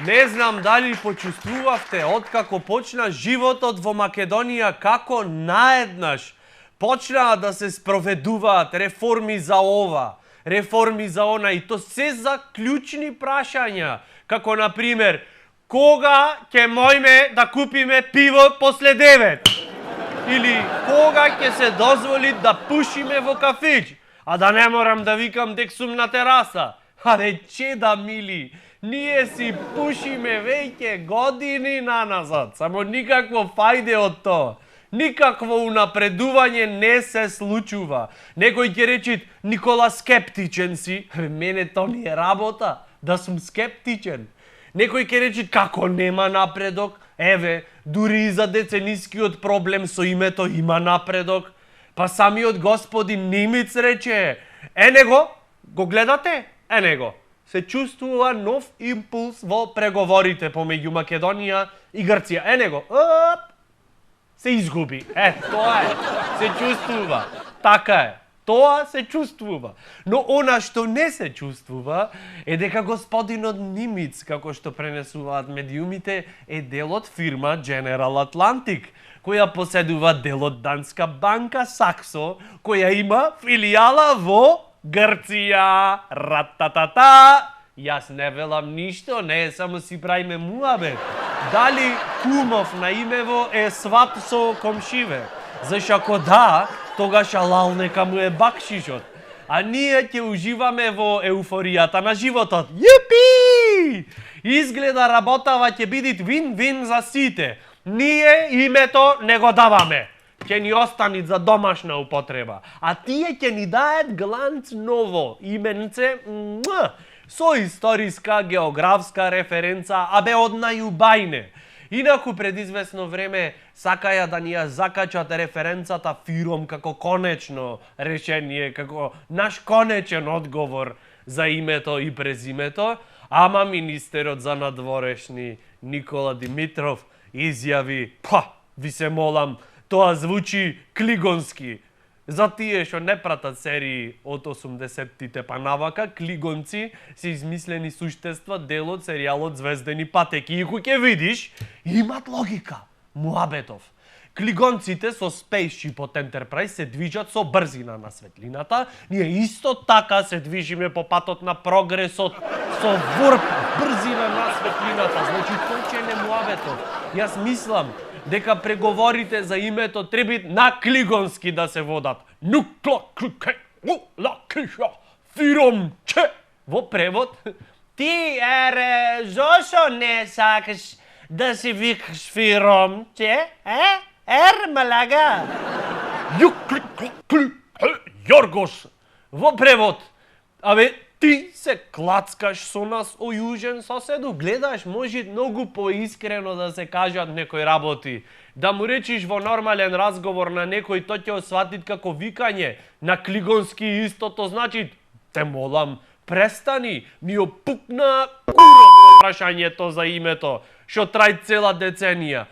Не знам дали почувствувавте откако почна животот во Македонија како наеднаш почнаа да се спроведуваат реформи за ова, реформи за она и то се за клучни прашања, како на пример кога ќе мојме да купиме пиво после 9? Или кога ќе се дозволи да пушиме во кафич, а да не морам да викам дек сум на тераса? Аре, чеда мили, ние си пушиме веќе години наназад, само никакво фајде од тоа. Никакво унапредување не се случува. Некој ќе речи, Никола, скептичен си. Мене то ми е работа, да сум скептичен. Некој ќе речи, како нема напредок? Еве, дури и за деценискиот проблем со името има напредок. Па самиот господин Нимиц рече, го гледате? Него. Се чувствува нов импулс во преговорите помеѓу Македонија и Грција. Него. Се изгуби. Тоа е. Се чувствува. Така е. Тоа се чувствува. Но она што не се чувствува е дека господинот Нимиц, како што пренесуваат медиумите, е дел од фирма General Atlantic, која поседува дел од данска банка Саксо, која има филијала во Грција. Рататата. Јас не велам ништо, не само си правиме муабет. Дали кумов на имево е сват со комшиве? Зашто ако да, тогаш алал нека му е бакшишот. А ние ќе уживаме во еуфоријата на животот. Јупи! Изгледа работава ќе биде вин-вин за сите. Ние името не го даваме. Ќе ни остани за домашна употреба. А тие ќе ни даат гланц ново именце со историска, географска референца, од најубајне. Инаку пред известно време сакаја да ни ја закачат референцата фиром како конечно решение, како наш конечен одговор за името и презимето, ама министерот за надворешни Никола Димитров изјави, ви се молам, тоа звучи клигонски. За тие што не пратат серии од 80-тите па навака, клигонци се измислени суштества дел од серијалот Звездени патеки. И ќе видиш, имат логика. Муабетов. Клигонците со спейсшипот Ентерпрајз се движат со брзина на светлината, ние исто така се движиме по патот на прогресот со ворп брзина на светлината. Значи, точен е Муабетов. Јас мислам дека преговорите за името треба на клигонски да се водат. Фиромче. Во превод, ти зошо не сакаш да се викаш фиромче? Малага? Јоргош. Во превод, ти се клацкаш со нас, о јужен соседу, гледаш, може многу поискрено да се кажат некои работи. Да му речиш во нормален разговор на некој, тој ќе осватит како викање. На клигонски истото значи, те молам, престани, ми опукна курот прашањето за името, што трај цела деценија.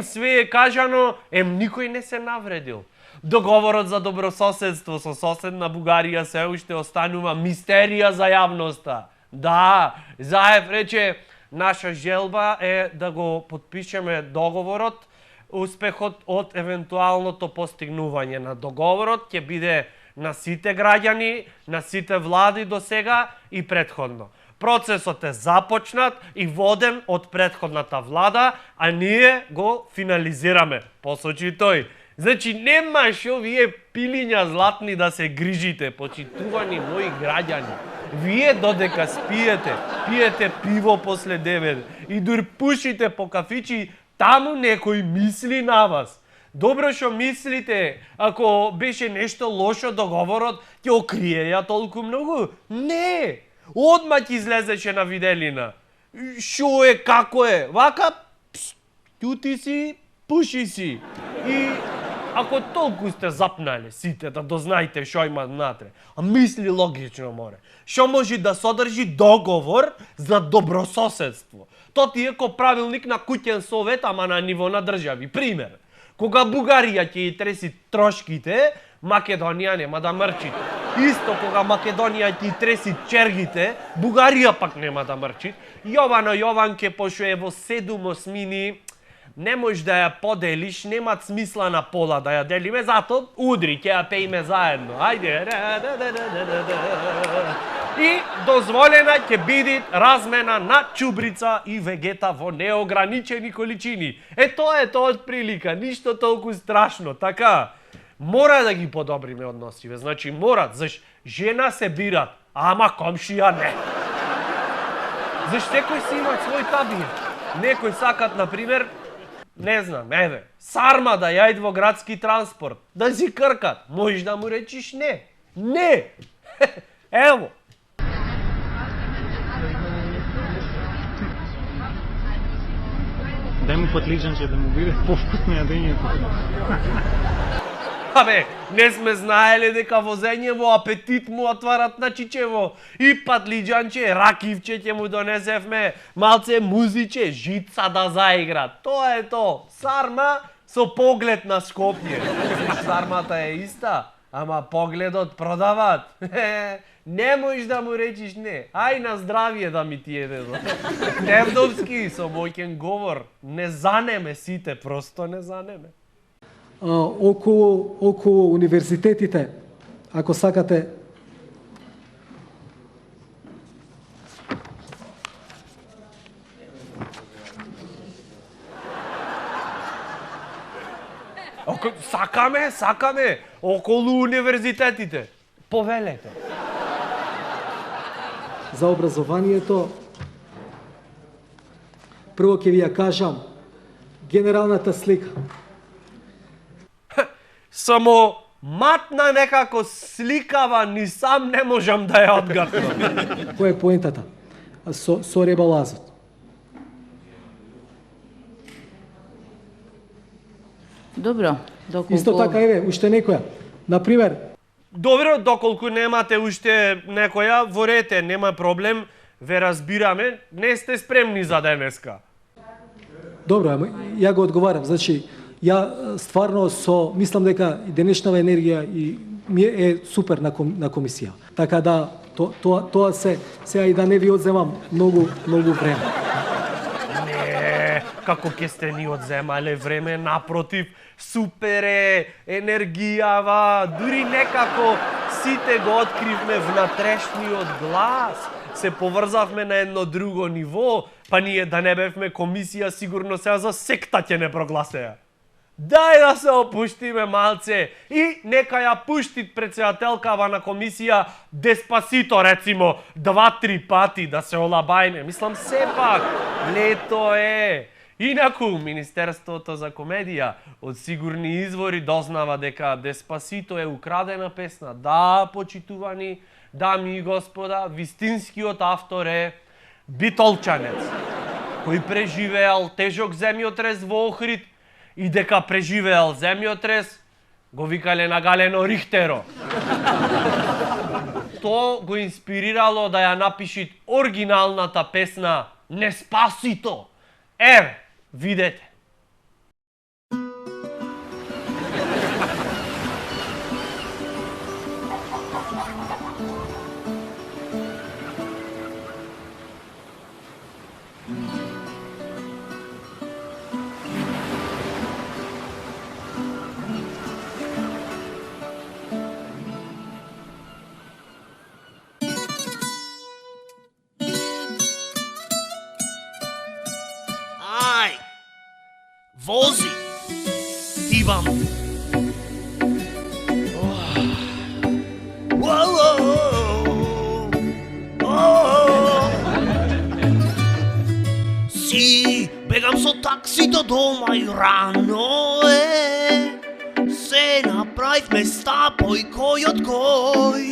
Све е кажано, никој не се навредил. Договорот за добрососедство со соседна Бугарија се уште останува мистерија за јавноста. Да, Заев рече, наша желба е да го подпишеме договорот. Успехот од евентуалното постигнување на договорот ќе биде на сите граѓани, на сите влади до сега и претходно. Процесот е започнат и воден од претходната влада, а ние го финализираме, посочи тој. Значи, нема шо вие пилиња златни да се грижите, почитувани мои граѓани. Вие додека спиете, пиете пиво после 9 и дур пушите по кафичи, таму некој мисли на вас. Добро што мислите, ако беше нешто лошо договорот, ќе окриеја толку многу? Не! Одма ќе излезеше на виделина. Шо е, како е? Вака, ќути си, пуши си. И ако толку сте запнале сите да дознаете што има внатре, а мисли логично море, што може да содржи договор за добрососедство. Тоа ти е ко правилник на куќен совет, ама на ниво на држави. Пример, кога Бугарија ќе ја треси трошките, Македонија нема да мрчи. Исто кога Македонија ти треси чергите, Бугарија пак нема да мрчи. Јовано Јованке, пошто е во 7 осмини, не можеш да ја поделиш, немат смисла на пола да ја делиме, зато удри, ќе ја пееме заедно. Ајде. И дозволена ќе биде размена на ќубрица и вегета во неограничени количини. Тоа е од прилика, ништо толку страшно, така. Мора да ги подобриме односиве, значи мора, заш жена се бират, ама комшија не. Заш секој си има свој табир. Некој сакат, например, не знам, сарма да јајд во градски транспорт, да си кркат, можеш да му речиш не. Не! Ево. Дај му патлиџанче да му биде повкусно јадењето. Не сме знаеле дека возење во апетит му отварат на чичево. И патлиџанче, ракивче ќе му донесевме, малце музиче, жица да заигра. Тоа е то. Сарма со поглед на Скопје. Сармата е иста, ама погледот продават. Не можеш да му речиш не. Ај на здравие да ми ти еде. Невдовски со мојкен говор. Не занеме сите, просто не занеме. Околу универзитетите, ако сакате, Сакаме, околу универзитетите. Повелете. за образованието, прво ќе ви ја кажам генералната слика. Само матна некако сликава, ни сам не можам да ја одгатнам. Која е поентата со ребалансот? Добро, доколку... Исто така, уште некоја. Например, Добро, доколку немате уште некоја, ворете, нема проблем, ве разбираме, не сте спремни за денеска. добро, ја го одговарам. Значи, ја стварно мислам дека денешнава енергија ми е супер на комисија. Така да тоа сега и да не ви одземам многу време. Не, како ќе сте ни одземале време, напротив, супер е, енергијава, дури некако сите го откривме внатрешниот глас. Се поврзавме на едно друго ниво, па ние да не бевме комисија, сигурно сега за секта ќе не прогласеа. Дај да се опуштиме малце и нека ја пушти председателкава на комисија Деспасито, рецимо, 2-3 пати да се олабајме. Мислам, сепак, лето е. Инаку, Министерството за комедија од сигурни извори дознава дека Деспасито е украдена песна. Да, почитувани дами и господа, вистинскиот автор е битолчанец, кој преживеал тежок земјотрес во Охрид и дека преживеал земјотрес, го викале нагалено Рихтеро. Тоа го инспирирало да ја напиши оригиналната песна Неспасито. Видете. Вози, Иван. Си, бегам со таксито дома и рано се направивме стапој кој од кој.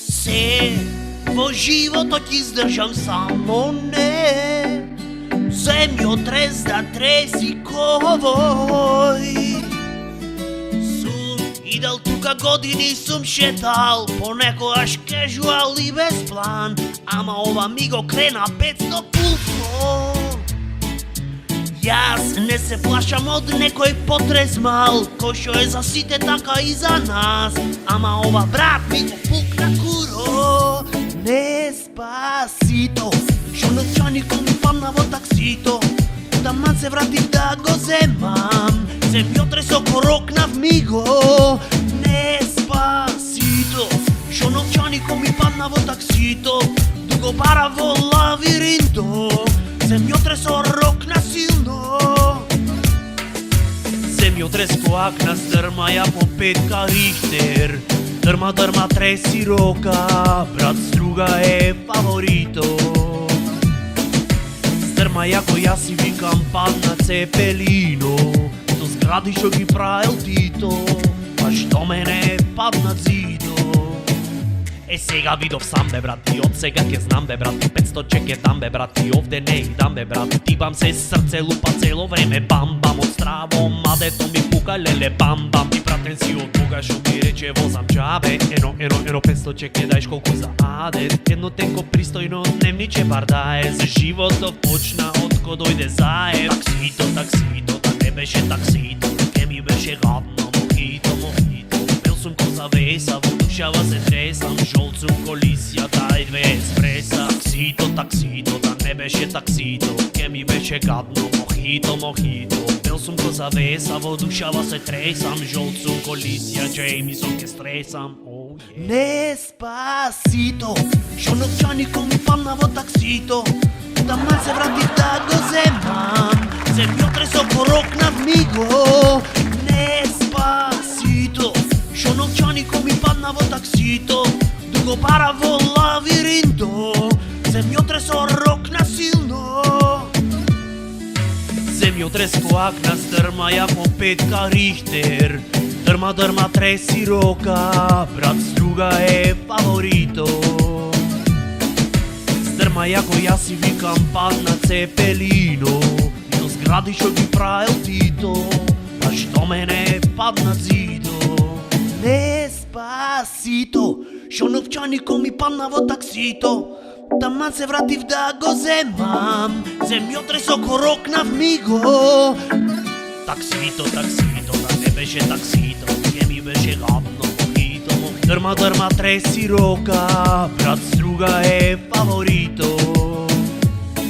Се во животот издржам само не. Земјотрес да треси ковој. Сум идал тука години, сум шетал, понекогаш кежуал и без план, ама ова ми го крена 500 пулсно. Јас не се плашам од некој потрес мал, кој што е за сите така и за нас. Ама ова брат ми го пукна куро, Деспасито. Шо новчаникот ми падна во таксито, таман се вратив да го земам. Се ми отресо корокнав ми го, Деспасито. Шо новчаникот ми падна во таксито, дуго бара во лавиринто. Се ми отресо рокна силно. Се ми отреско акна стрма ја по петка Рихтер. Дрма, дрма, треси рока, брат струга е фаворито. Стрма јако јас си викам падна Цепелино, до згради што ги правил Тито, а што мене падна Зидо. Е сега видов сам бе брат, и од сега ке знам бе брат, 500 че ке дам бе брат, и овде не их дам бе брат. Тибам се срце лупа цело време, бам бам од страво, мадето ми пука леле бам бам. И пратен си од Бога шо ми рече возам джабе, ено 500 че ке дајш колку за адет. Едно тенко пристојно дневниче бар дае, за животот почна од ко дојде заеб. Таксито, таксито, да не беше таксито, ке ми беше гадно, мохито, мохито. Бил сум ко завеса, во душава се тресам, жолт сум колисија, дај 2 еспреса. Таксито, таксито, да не беше таксито, ке ми беше гадно, мохито, мохито. Бил сум ко завеса, во душава се тресам, жолт сум колисија, Джеймисон ке стресам. Деспасито, шо новчаникот ми падна во таксито, таман се вратив да го земам. Се ми отресо корокнав ми го, Деспасито. Шо новчаникот ми падна во таксито, дуго бара во лавиринто. Се ми отресо рокна силно. Се ми отреско акна стрма ја по петка Рихтер. Дрма, дрма, треси рока, брат струга е фаворито. Стрма јако јас си викам падна Цепелино, до згради што ги правил Тито, а што мене падна Зидо. Деспасито, шо новчаникот ми падна во таксито, таман се вратив да го земам. Се ми отресо корокнав ми го. Таксито, таксито, да не беше таксито, ке ми беше гадно, мохито, мохито. Дрма, дрма, треси рока, брат струга е фаворито.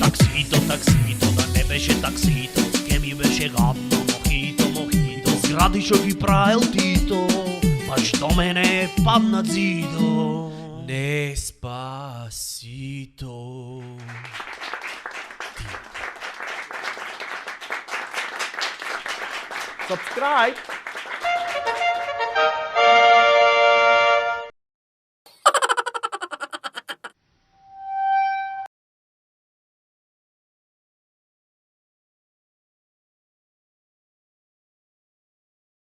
Таксито, таксито, да не беше таксито, ке ми беше гадно, мохито, мохито. Згради што ги правил Тито, па што мене падна Зидо. Деспасито. Subscribe!